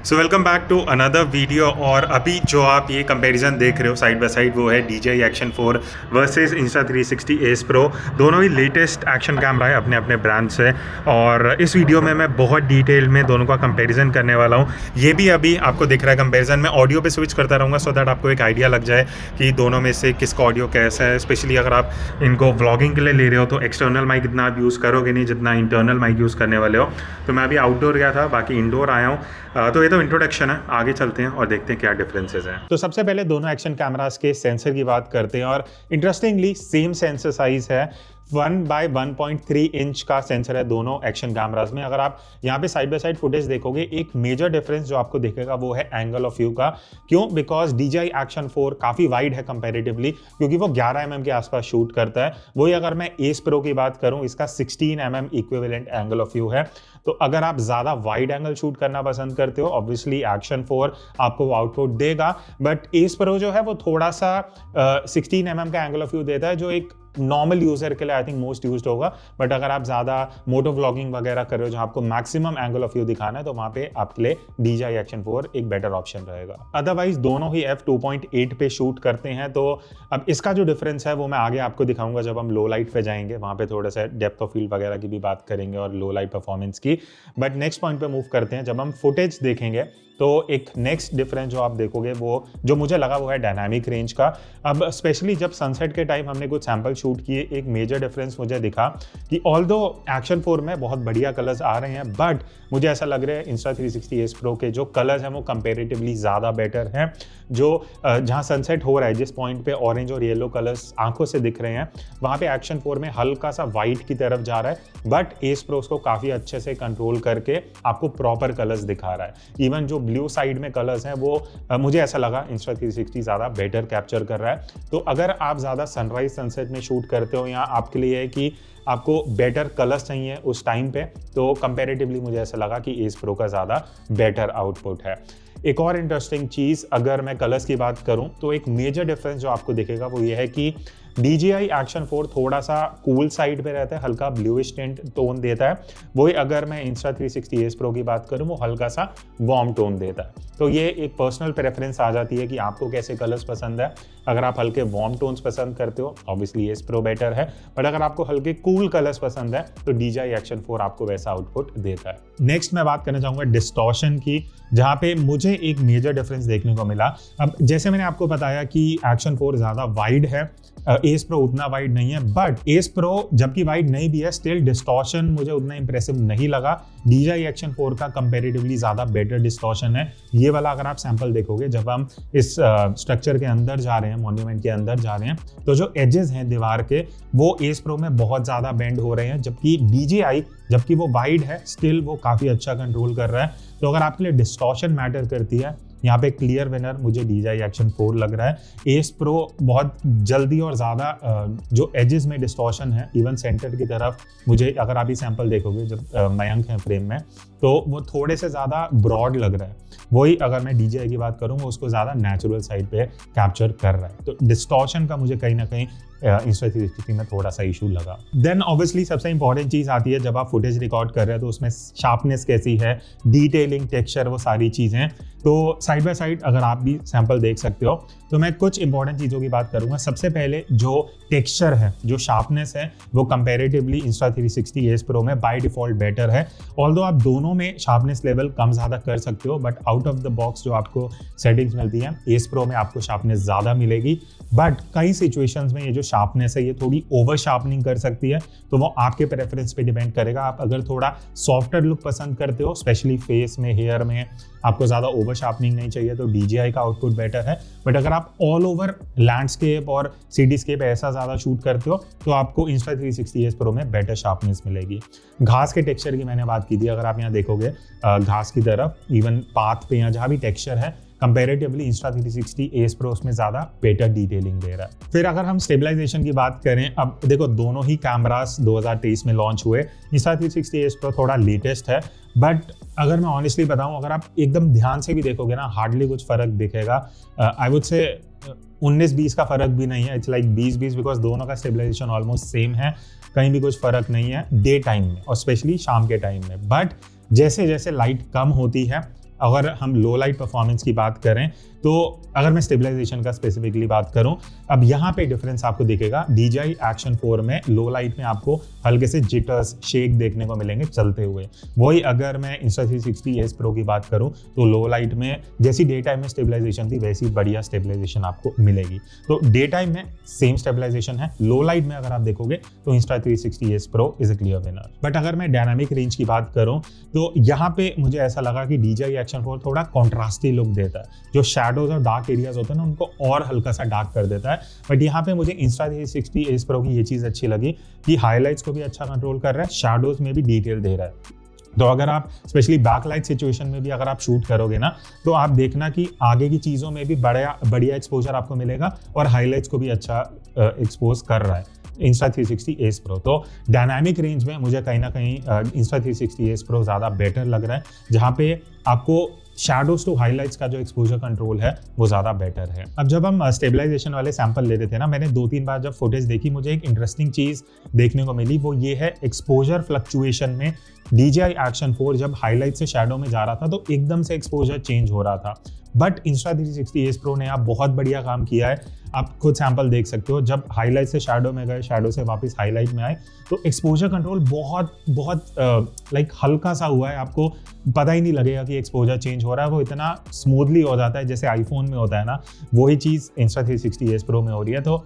So welcome back to another video. और अभी जो आप ये कंपैरिजन देख रहे हो साइड बाय साइड वो है DJI Action 4 versus Insta360 Ace Pro। दोनों ही लेटेस्ट एक्शन कैमरा है अपने अपने ब्रांड से, और इस वीडियो में मैं बहुत डिटेल में दोनों का कंपैरिजन करने वाला हूँ। ये भी अभी आपको दिख रहा है कंपैरिजन, मैं ऑडियो पे स्विच करता रहूँगा सो दैट आपको एक आइडिया लग जाए कि दोनों में से किसका ऑडियो कैसा है। स्पेशली अगर आप इनको व्लॉगिंग के लिए ले रहे हो तो एक्सटर्नल माइक इतना आप यूज़ करोगे नहीं जितना इंटरनल माइक यूज़ करने वाले हो। तो मैं अभी आउटडोर गया था, बाकी इंडोर आया हूँ। तो ये तो इंट्रोडक्शन है, आगे चलते हैं और देखते हैं क्या डिफरेंसेस हैं। तो सबसे पहले दोनों एक्शन कैमरास के सेंसर की बात करते हैं, और इंटरेस्टिंगली सेम सेंसर साइज है। 1/1.3 इंच का सेंसर है दोनों एक्शन कैमरास में। अगर आप यहाँ पे साइड बाय साइड फुटेज देखोगे, एक मेजर डिफरेंस जो आपको दिखेगा वो है एंगल ऑफ व्यू का। क्यों? बिकॉज DJI Action 4 काफ़ी वाइड है कंपैरेटिवली, क्योंकि वो 11 mm के आसपास शूट करता है। वही अगर मैं Ace Pro की बात करूँ, इसका 16 mm equivalent angle of view है। तो अगर आप ज़्यादा वाइड एंगल शूट करना पसंद करते हो, ऑब्वियसली Action 4 आपको आउटपुट देगा। बट Ace Pro जो है वो थोड़ा सा 16 mm का एंगल ऑफ व्यू देता है, जो एक नॉर्मल यूजर के लिए आई थिंक मोस्ट यूज्ड होगा। बट अगर आप ज़्यादा मोटो व्लॉगिंग वगैरह कर रहे हो जहाँ आपको मैक्सिमम एंगल ऑफ व्यू दिखाना है, तो वहाँ पे आपके लिए DJI Action 4 एक बेटर ऑप्शन रहेगा। अदरवाइज दोनों ही f2.8 पे शूट करते हैं। तो अब इसका जो डिफरेंस है वो मैं आगे आपको दिखाऊंगा जब हम लो लाइट पे जाएंगे, वहाँ पे थोड़ा सा डेप्थ ऑफ फील्ड वगैरह की भी बात करेंगे और लो लाइट परफॉर्मेंस की। बट नेक्स्ट पॉइंट पे मूव करते हैं। जब हम फुटेज देखेंगे तो एक नेक्स्ट डिफरेंस जो आप देखोगे वो जो मुझे लगा वो है डायनामिक रेंज का। अब स्पेशली जब सनसेट के टाइम हमने कुछ सैंपल शूट किए, एक मेजर डिफरेंस मुझे दिखा कि ऑल्दो Action 4 में बहुत बढ़िया कलर्स आ रहे हैं, बट मुझे ऐसा लग रहा है Insta360 Ace Pro के जो कलर्स हैं वो कंपेरेटिवली ज़्यादा बेटर हैं। जो जहाँ सनसेट हो रहा है, जिस पॉइंट पे ऑरेंज और येलो कलर्स आंखों से दिख रहे हैं, वहाँ पे Action 4 में हल्का सा वाइट की तरफ जा रहा है, बट Ace Pro उसको काफ़ी अच्छे से कंट्रोल करके आपको प्रॉपर कलर्स दिखा रहा है। इवन जो ब्लू साइड में कलर्स हैं वो मुझे ऐसा लगा Insta360 ज़्यादा बेटर कैप्चर कर रहा है। तो अगर आप ज़्यादा सनराइज सनसेट में शूट करते हो, या आपके लिए है कि आपको बेटर कलर्स चाहिए उस टाइम पे, तो कंपैरेटिवली मुझे ऐसा लगा कि Ace Pro का ज़्यादा बेटर आउटपुट है। एक और इंटरेस्टिंग चीज़ अगर मैं कलर्स की बात करूं, तो एक मेजर डिफरेंस जो आपको दिखेगा वो ये है कि DJI Action 4 थोड़ा सा कूल साइड पे रहता है, हल्का ब्लूइश टिंट टोन देता है। वही अगर मैं Insta360 Ace Pro की बात करूं, वो हल्का सा वार्म टोन देता है। तो ये एक पर्सनल प्रेफरेंस आ जाती है कि आपको कैसे कलर्स पसंद है। अगर आप हल्के वार्म टोन्स पसंद करते हो, ऑब्वियसली Ace Pro बेटर है, बट अगर आपको हल्के कूल कलर्स पसंद है तो DJI Action 4 आपको वैसा आउटपुट देता है। नेक्स्ट मैं बात करना चाहूँगा डिस्टॉर्शन की, जहाँ पे मुझे एक मेजर डिफरेंस देखने को मिला। अब जैसे मैंने आपको बताया कि Action 4 ज़्यादा वाइड है, Ace Pro उतना वाइड नहीं है, बट Ace Pro जबकि वाइड नहीं भी है, स्टिल डिस्टॉर्शन मुझे उतना इंप्रेसिव नहीं लगा। DJI Action 4 का कंपैरेटिवली ज़्यादा बेटर डिस्टॉर्शन है। ये वाला अगर आप सैंपल देखोगे, जब हम इस स्ट्रक्चर के अंदर जा रहे हैं, मॉन्यूमेंट के अंदर जा रहे हैं, तो जो एजेस हैं दीवार के वो Ace Pro में बहुत ज़्यादा बेंड हो रहे हैं, जबकि DJI जबकि वो वाइड है स्टिल वो काफ़ी अच्छा कंट्रोल कर रहा है। तो अगर आपके लिए डिस्टॉर्शन मैटर करती है, यहाँ पे क्लियर विनर मुझे DJI Action 4 लग रहा है। Ace Pro बहुत जल्दी और ज़्यादा जो एजेस में डिस्टॉर्शन है, इवन सेंटर की तरफ मुझे, अगर आप ये सैंपल देखोगे जब मयंक है फ्रेम में, तो वो थोड़े से ज़्यादा ब्रॉड लग रहा है। वही अगर मैं DJI की बात करूँ, वो उसको ज़्यादा नेचुरल साइड पे कैप्चर कर रहा है। तो डिस्टॉर्शन का मुझे कहीं ना कहीं Insta360 में थोड़ा सा इशू लगा। देन ऑब्वियसली सबसे इंपॉर्टेंट चीज़ आती है जब आप फुटेज रिकॉर्ड कर रहे हैं, तो उसमें शार्पनेस कैसी है, डिटेलिंग, टेक्सचर, वो सारी चीज़ें। तो साइड बाय साइड अगर आप भी सैंपल देख सकते हो, तो मैं कुछ इंपॉर्टेंट चीज़ों की बात करूंगा। सबसे पहले जो टेक्सचर है, जो शार्पनेस है, वो कंपैरेटिवली Insta360 Ace Pro में बाय डिफॉल्ट बेटर है। ऑल्दो आप दोनों में शार्पनेस लेवल कम ज़्यादा कर सकते हो, but out of the box जो आपको सेटिंग्स मिलती हैं, Ace Pro में आपको शार्पनेस ज़्यादा मिलेगी। बट कई सिचुएशंस में ये जो शार्पनेस है ये थोड़ी ओवर शार्पनिंग कर सकती है, तो वो आपके प्रेफरेंस पे डिपेंड करेगा। आप अगर थोड़ा सॉफ्टर लुक पसंद करते हो, स्पेशली फेस में, हेयर में, आपको ज़्यादा ओवर शार्पनिंग नहीं चाहिए, तो DJI का आउटपुट बेटर है। बट अगर आप ऑल ओवर लैंडस्केप और सिटीस्केप ऐसा ज़्यादा शूट करते हो, तो आपको Insta360 Ace Pro में बेटर शार्पनेस मिलेगी। घास के टेक्सचर की मैंने बात की थी, अगर आप यहाँ देखोगे घास की तरफ, इवन पाथ पे, यहाँ जहाँ भी टेक्सचर है, कंपैरेटिवली Insta360 Ace Pro उसमें ज़्यादा बेटर डिटेलिंग दे रहा है। फिर अगर हम स्टेबलाइजेशन की बात करें, अब देखो दोनों ही कैमरास 2023 में लॉन्च हुए। Insta360 Ace Pro थोड़ा लेटेस्ट है, बट अगर मैं ऑनेस्टली बताऊं, अगर आप एकदम ध्यान से भी देखोगे ना, हार्डली कुछ फ़र्क दिखेगा। आई वुड से 19-20 का फ़र्क भी नहीं है, इट्स लाइक 20-20, बिकॉज दोनों का स्टेबलाइजेशन ऑलमोस्ट सेम है। कहीं भी कुछ फ़र्क नहीं है डे टाइम में, और स्पेशली शाम के टाइम में। बट जैसे जैसे लाइट कम होती है, अगर हम लो लाइट परफॉर्मेंस की बात करें तो अगर मैं स्टेबलाइजेशन का स्पेसिफिकली बात करूं, अब यहाँ पे डिफरेंस आपको दिखेगा। DJI Action 4 में लो लाइट में आपको हल्के से जिटर्स, शेक देखने को मिलेंगे चलते हुए। वही अगर मैं Insta360 Ace Pro की बात करूं तो लो लाइट में जैसी डे टाइम में स्टेबलाइजेशन थी वैसी बढ़िया स्टेबलाइजेशन आपको मिलेगी। तो डे टाइम में सेम स्टेबलाइजेशन है, लो लाइट में अगर आप देखोगे तो Insta360 Ace Pro is a clear winner. But अगर मैं डायनामिक रेंज की बात करूं तो यहाँ पे मुझे ऐसा लगा कि DJI Action 4 थोड़ा कॉन्ट्रास्टी लुक देता है, जो शैडोज और डार्क एरियाज होते हैं ना उनको और हल्का सा डार्क कर देता है। बट यहाँ पे मुझे Insta360 Ace Pro की ये चीज़ अच्छी लगी कि हाईलाइट्स को भी अच्छा कंट्रोल कर रहा है, शैडोज में भी डिटेल दे रहा है। तो अगर आप स्पेशली बैकलाइट सिचुएशन में भी अगर आप शूट करोगे ना तो आप देखना कि आगे की चीज़ों में भी बढ़िया एक्सपोजर आपको मिलेगा और हाईलाइट्स को भी अच्छा एक्सपोज कर रहा है Insta360 Ace Pro। तो डायनामिक रेंज में मुझे कहीं ना कहीं Insta360 Ace Pro ज़्यादा बेटर लग रहा है, जहाँ पे आपको शैडोज टू हाइलाइट्स का जो एक्सपोजर कंट्रोल है वो ज़्यादा बेटर है। अब जब हम स्टेबलाइजेशन वाले सैंपल लेते थे ना, मैंने 2-3 बार जब फुटेज देखी मुझे एक इंटरेस्टिंग चीज़ देखने को मिली, वो ये है एक्सपोजर फ्लक्चुएशन में DJI Action 4 जब हाईलाइट से शैडो में जा रहा था तो एकदम से एक्सपोजर चेंज हो रहा था। बट Insta360 Ace Pro ने आप बहुत बढ़िया काम किया है। आप खुद सैंपल देख सकते हो, जब हाईलाइट से शैडो में गए, शैडो से वापस हाईलाइट में आए तो एक्सपोजर कंट्रोल बहुत हल्का सा हुआ है, आपको पता ही नहीं लगेगा कि एक्सपोजर चेंज हो रहा है। वो इतना स्मूथली हो जाता है जैसे आईफोन में होता है ना, वही चीज़ Insta360 Ace Pro में हो रही है। तो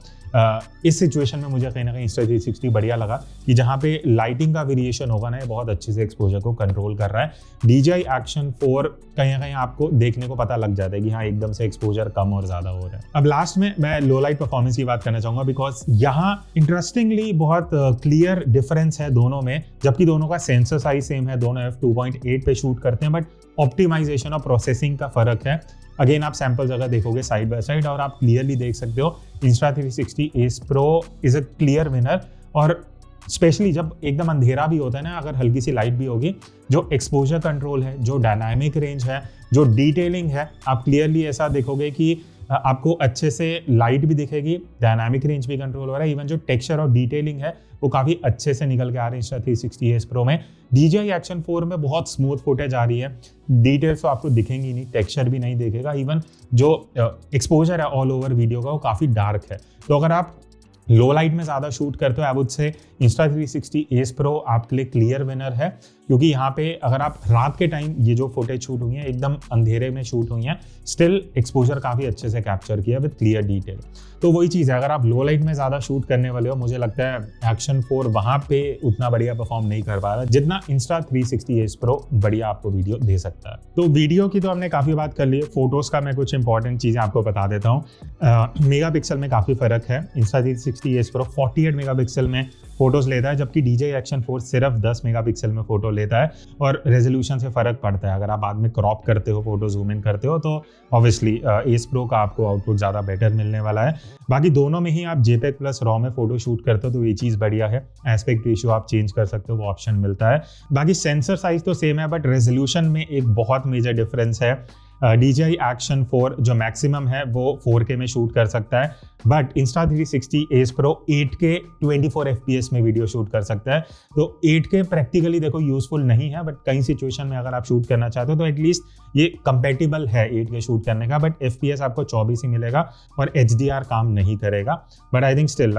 इस सिचुएशन में मुझे कहीं ना कहीं Insta360 बढ़िया लगा कि जहाँ पे लाइटिंग का वेरिएशन होगा ना, ये बहुत अच्छे से एक्सपोजर को कंट्रोल कर रहा है। DJI Action 4 कहीं ना कहीं आपको देखने को पता लग जाता है कि हाँ एकदम से एक्सपोजर कम और ज़्यादा हो रहा है। अब लास्ट में मैं लो लाइट परफॉर्मेंस की बात करना चाहूँगा, बिकॉज यहाँ इंटरेस्टिंगली बहुत क्लियर डिफरेंस है दोनों में। जबकि दोनों का सेंसर साइज सेम है, दोनों f2.8 पे शूट करते हैं, बट ऑप्टिमाइजेशन और प्रोसेसिंग का फर्क है। अगेन आप सैंपल्स अगर देखोगे साइड बाय साइड और आप क्लियरली देख सकते हो Insta360 Ace Pro is a clear winner. और स्पेशली जब एकदम अंधेरा भी होता है ना, अगर हल्की सी लाइट भी होगी, जो एक्सपोजर कंट्रोल है, जो डायनामिक रेंज है, जो डिटेलिंग है, आप क्लियरली ऐसा देखोगे कि आपको अच्छे से लाइट भी दिखेगी, डायनामिक रेंज भी कंट्रोल हो रहा है, इवन जो टेक्सचर और डिटेलिंग है वो काफ़ी अच्छे से निकल के आ रही है Insta360 Ace Pro में। DJI Action 4 में बहुत स्मूथ फुटेज आ रही है, डिटेल्स तो आपको दिखेंगी नहीं, टेक्सचर भी नहीं देखेगा, इवन जो एक्सपोजर है ऑल ओवर वीडियो का वो काफ़ी डार्क है। तो अगर आप लो लाइट में ज़्यादा शूट करते हो, I would say Insta360 Ace Pro आपके लिए क्लियर विनर है, क्योंकि यहाँ पे अगर आप रात के टाइम ये जो फुटेज शूट हुई है एकदम अंधेरे में शूट हुई हैं, स्टिल एक्सपोजर काफ़ी अच्छे से कैप्चर किया विद क्लियर डिटेल। तो वही चीज़ है, अगर आप लो लाइट में ज़्यादा शूट करने वाले हो, मुझे लगता है Action 4 वहाँ पे उतना बढ़िया परफॉर्म नहीं कर पा रहा जितना Insta360 Ace Pro बढ़िया आपको वीडियो दे सकता है। तो वीडियो की तो हमने काफ़ी बात कर ली है, फोटोज़ का मैं कुछ इंपॉर्टेंट चीज़ें आपको बता देता हूँ। मेगा पिक्सल में काफ़ी फ़र्क है। Insta360 Ace Pro 48 mega pixel में फोटोज़ लेता है, जबकि DJI Action 4 सिर्फ 10 मेगापिक्सल में फोटो लेता है। और रेजोल्यूशन से फ़र्क पड़ता है, अगर आप बाद में क्रॉप करते हो, फोटो जूम इन करते हो, तो ऑब्वियसली Ace Pro का आपको आउटपुट ज़्यादा बेटर मिलने वाला है। बाकी दोनों में ही आप JPEG प्लस RAW में फोटो शूट करते हो तो ये चीज़ बढ़िया है। एस्पेक्ट रेशियो आप चेंज कर सकते हो, वो ऑप्शन मिलता है। बाकी सेंसर साइज तो सेम है, बट रेजोल्यूशन में एक बहुत मेजर डिफरेंस है। DJI Action 4 जो मैक्सिमम है वो 4K में शूट कर सकता है, but Insta360 Ace Pro 8K 24 FPS में वीडियो शूट कर सकता है। तो 8K प्रैक्टिकली देखो यूजफुल नहीं है, बट कई सिचुएशन में अगर आप शूट करना चाहते हो तो एटलीस्ट ये कंपेटेबल है 8K शूट करने का, बट FPS आपको 24 ही मिलेगा और HDR काम नहीं करेगा। बट आई थिंक स्टिल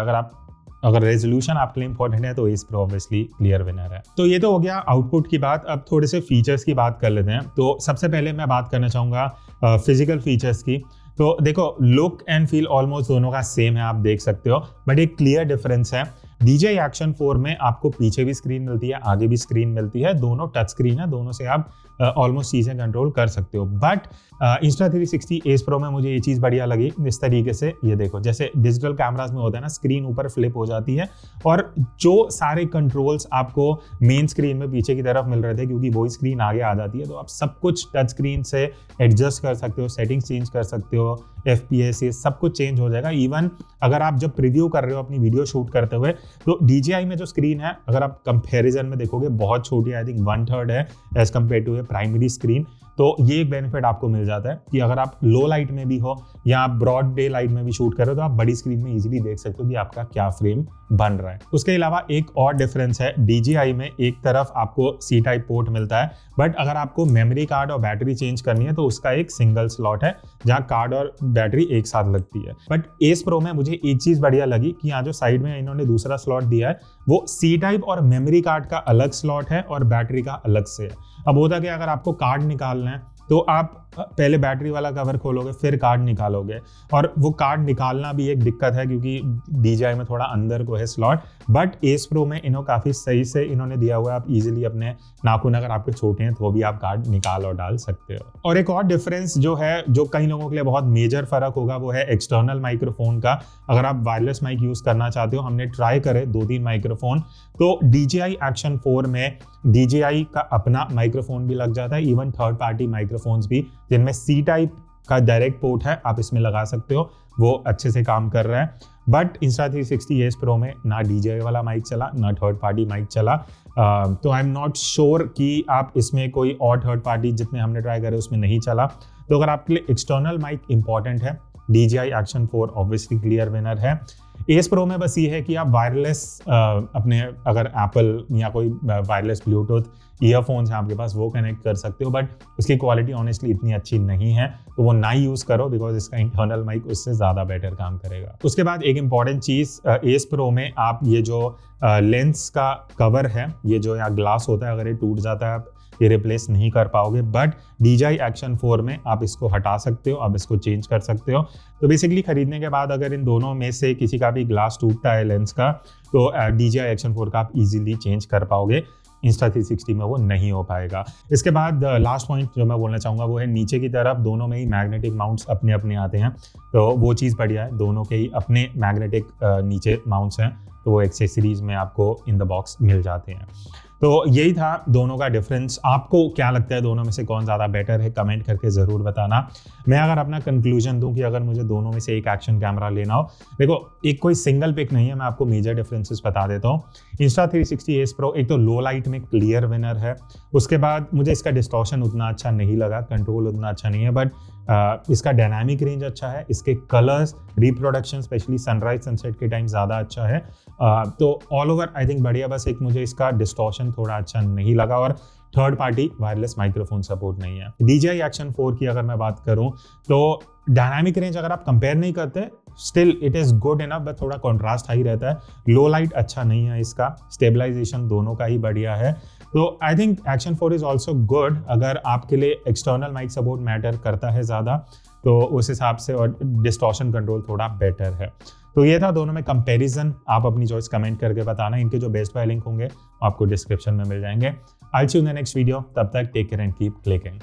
अगर रेजोल्यूशन आपके लिए इंपॉर्टेंट है तो Ace Pro obviously clear winner है। तो ये तो हो गया आउटपुट की बात। अब थोड़े से फीचर्स की बात कर लेते हैं। तो सबसे पहले मैं बात करना चाहूँगा फिजिकल फीचर्स की। तो देखो, लुक एंड फील ऑलमोस्ट दोनों का सेम है, आप देख सकते हो, बट एक क्लियर डिफरेंस है। DJI Action 4 में आपको पीछे भी स्क्रीन मिलती है, आगे भी स्क्रीन मिलती है, दोनों टच स्क्रीन है, दोनों से आप ऑलमोस्ट चीज़ें कंट्रोल कर सकते हो। बट Insta360 Ace Pro में मुझे ये चीज़ बढ़िया लगी इस तरीके से, ये देखो जैसे डिजिटल कैमराज में होता है ना, स्क्रीन ऊपर फ्लिप हो जाती है और जो सारे कंट्रोल्स आपको मेन स्क्रीन में पीछे की तरफ मिल रहे थे, क्योंकि वही स्क्रीन आगे आ जाती है, तो आप सब कुछ टच स्क्रीन से एडजस्ट कर सकते हो, सेटिंग्स चेंज कर सकते हो, FPS ये सब कुछ चेंज हो जाएगा। इवन अगर आप जब प्रीव्यू कर रहे हो अपनी वीडियो शूट करते हुए, तो DJI में जो स्क्रीन है अगर आप कंपैरिजन में देखोगे बहुत छोटी, आई थिंक 1/3 है as compared to a primary screen. तो ये एक बेनिफिट आपको मिल जाता है कि अगर आप लो लाइट में भी हो या आप ब्रॉड डे लाइट में भी शूट कर रहे हो तो आप बड़ी स्क्रीन में इजीली देख सकते हो कि आपका क्या फ्रेम बन रहा है। उसके अलावा एक और डिफरेंस है, DJI में एक तरफ आपको C टाइप पोर्ट मिलता है, बट अगर आपको मेमोरी कार्ड और बैटरी चेंज करनी है तो उसका एक सिंगल स्लॉट है जहां कार्ड और बैटरी एक साथ लगती है। बट एस प्रो में मुझे एक चीज बढ़िया लगी कि यहाँ जो साइड में इन्होंने दूसरा स्लॉट दिया है वो C टाइप और मेमोरी कार्ड का अलग स्लॉट है और बैटरी का अलग से है। अब होता क्या, अगर आपको कार्ड निकालना है तो आप पहले बैटरी वाला कवर खोलोगे फिर कार्ड निकालोगे, और वो कार्ड निकालना भी एक दिक्कत है क्योंकि DJI में थोड़ा अंदर को है स्लॉट। बट एस प्रो में इन्होंने काफ़ी सही से इन्होंने दिया हुआ है, आप इजीली अपने नाखून अगर आपके छोटे हैं तो भी आप कार्ड निकाल और डाल सकते हो। और एक और डिफरेंस जो है, जो कई लोगों के लिए बहुत मेजर फर्क होगा, वो है एक्सटर्नल माइक्रोफोन का। अगर आप वायरलेस माइक यूज़ करना चाहते हो, हमने ट्राई करे 2-3 माइक्रोफोन, तो DJI Action 4 में DJI का अपना माइक्रोफोन भी लग जाता है, इवन थर्ड पार्टी माइक्रोफोन्स भी जिनमें C टाइप का डायरेक्ट पोर्ट है आप इसमें लगा सकते हो, वो अच्छे से काम कर रहा है। बट Insta360 एस प्रो में ना DJI वाला माइक चला ना थर्ड पार्टी माइक चला, तो आई एम नॉट श्योर कि आप इसमें कोई और थर्ड पार्टी जितने हमने ट्राई करे उसमें नहीं चला। तो अगर आपके लिए एक्सटर्नल माइक इंपॉर्टेंट है, DJI Action 4 obviously clear winner है। एस प्रो में बस ये है कि आप वायरलेस अपने अगर एप्पल या कोई वायरलेस ब्लूटूथ ईयरफोन्स हैं आपके पास वो कनेक्ट कर सकते हो, बट उसकी क्वालिटी ऑनेस्टली इतनी अच्छी नहीं है, तो वो ना यूज़ करो बिकॉज इसका इंटरनल माइक उससे ज़्यादा बेटर काम करेगा। उसके बाद एक इंपॉर्टेंट चीज़, एस प्रो में आप ये जो लेंस का कवर है, ये जो यहाँ ग्लास होता है, अगर ये टूट जाता है आप ये रिप्लेस नहीं कर पाओगे, बट DJI Action 4 में आप इसको हटा सकते हो, आप इसको चेंज कर सकते हो। तो बेसिकली खरीदने के बाद अगर इन दोनों में से किसी का भी ग्लास टूटता है लेंस का, तो DJI Action 4 का आप इजीली चेंज कर पाओगे, Insta360 में वो नहीं हो पाएगा। इसके बाद लास्ट पॉइंट जो मैं बोलना चाहूँगा वो है नीचे की तरफ दोनों में ही मैग्नेटिक माउंट्स अपने अपने आते हैं, तो वो चीज़ बढ़िया है, दोनों के ही अपने मैग्नेटिक नीचे माउंट्स हैं, तो वो एक्सेसरीज में आपको इन द बॉक्स मिल जाते हैं। तो यही था दोनों का डिफरेंस। आपको क्या लगता है दोनों में से कौन ज़्यादा बेटर है, कमेंट करके ज़रूर बताना। मैं अगर अपना कंक्लूजन दूं कि अगर मुझे दोनों में से एक एक्शन कैमरा लेना हो, देखो एक कोई सिंगल पिक नहीं है, मैं आपको मेजर डिफरेंसेस बता देता हूँ। Insta360 एस प्रो एक तो लो लाइट में क्लियर विनर है, उसके बाद मुझे इसका डिस्टॉर्शन उतना अच्छा नहीं लगा, कंट्रोल उतना अच्छा नहीं है, बट इसका डायनामिक रेंज अच्छा है, इसके colours reproduction specially sunrise sunset के टाइम ज़्यादा अच्छा है, तो ऑल ओवर आई थिंक बढ़िया। बस एक मुझे इसका डिस्टॉर्शन थोड़ा अच्छा नहीं लगा और third party wireless microphone support नहीं है। DJI Action 4 की अगर मैं बात करूं तो डायनामिक रेंज अगर आप कंपेयर नहीं करते, still it is good enough, but थोड़ा कॉन्ट्रास्ट हाई रहता है, लो लाइट अच्छा नहीं है इसका, स्टेबलाइजेशन दोनों का ही बढ़िया है। तो I think Action 4 is also good अगर आपके लिए एक्सटर्नल माइक सपोर्ट मैटर करता है ज़्यादा, तो उस हिसाब से, और डिस्टॉर्शन कंट्रोल थोड़ा बेटर है। तो ये था दोनों में कंपैरिजन। आप अपनी चॉइस कमेंट करके बताना, इनके जो बेस्ट बाय लिंक होंगे आपको डिस्क्रिप्शन में मिल जाएंगे। I see you in the next video, तब तक take care and keep clicking.